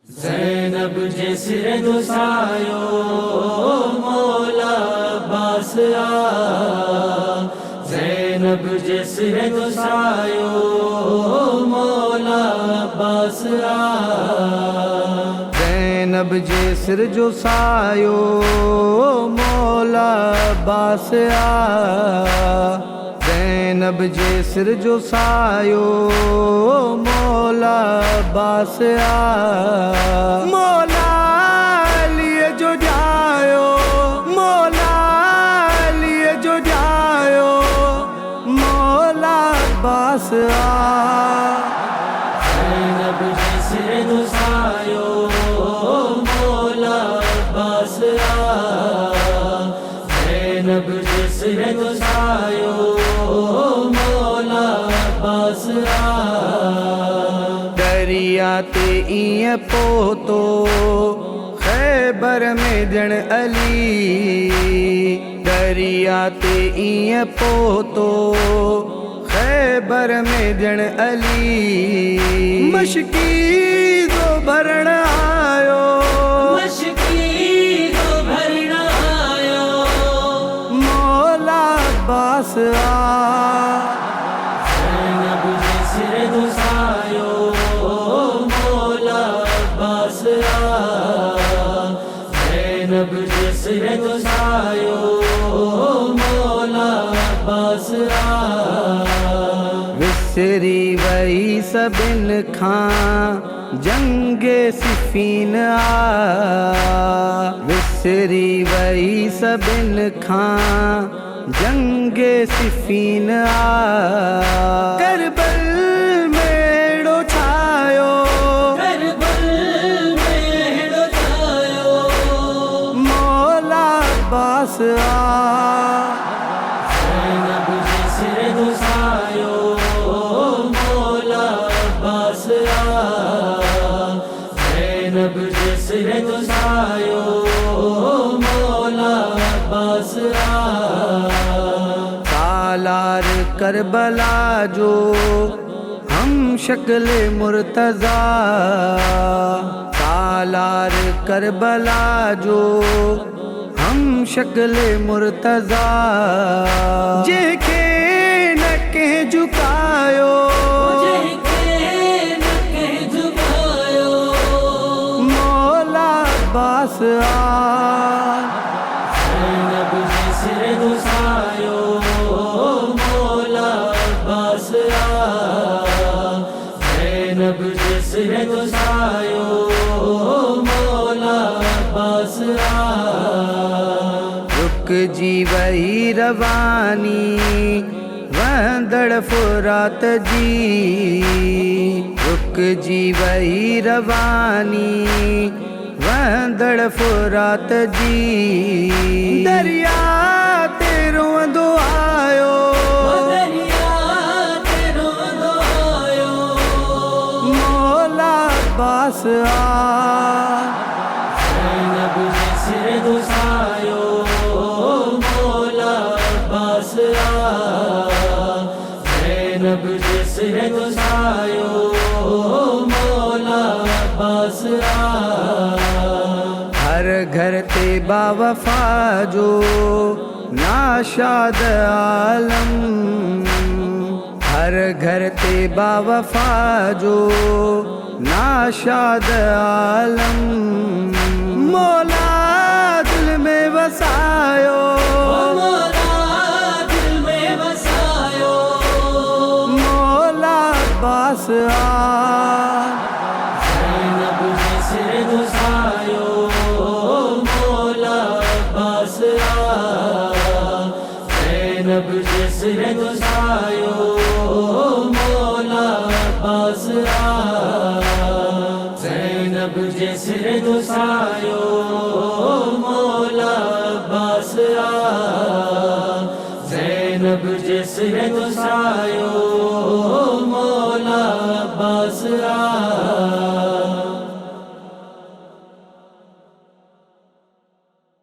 ज़ैनब जे सिर दुसायो मौला अब्बास ज़ैनब जे सिर दुसायो मौला अब्बास ज़ैनब जे सिर जो सायो मौला अब्बास ज़ैनब जे सिर जो सायो मौला अब्बास मौला लिए जो जायो मौला लिए जो जायो मौला अब्बास ज़ैनब जे सिर दुसायो मौला अब्बास ज़ैनब जे सिर दुसायो मौला अब्बास दरिया ते ईअं पोतो खैबर में जण अली दरिया ते ईअं पोतो खैबर में जण अली मशकी जो भरण आयो मशकी जो भरण आयो मौला अब्बास ज़ैनब जे सिर दुसायो मौला अब्बास ज़ैनब जे सिर दुसायो मौला अब्बास विसरी वही सबिन खां जंगे सिफीन विसरी वही सबिन खां जंगे सिफीन करबल में एड़ो छायो करबल में एड़ो छायो मौला अब्बास ज़ैनब जे सिर दुसायो मौला अब्बास ज़ैनब जे सिर दुसायो मौला अब्बास सालार करबला जो हम शक्ल मुर्तज़ा सालार करबला जो हम शक्ल मुर्तज़ा जेके न के झुकायो मौला अब्बास ज़ैनब जे सिर दुसायो मौला अब्बास ज़ैनब जे सिर दुसायो मौला अब्बास रुक जी वही रवानी वंदड़ फुरात जी रुक जी वही रवानी वंदड़ फुरात जी दरिया ते रोंदो आयो दरिया ते रोंदो आयो मौला अब्बास ज़ैनब जे सिर दुसायो मौला अब्बास ज़ैनब जे सिर दुसायो मौला अब्बास हर घर ते बावफा जो नाशाद आलम हर घर ते बावफा जो नाशाद आलम मौला दिल में वसायो मौला दिल में बसायो मौला अब्बास ज़ैनब जे सिर दुसायो मौला अब्बास ज़ैनब जे सिर दुसायो मौला अब्बास ज़ैनब जे सिर दुसायो मौला अब्बास ज़ैनब जे सिर दुसायो मौला अब्बास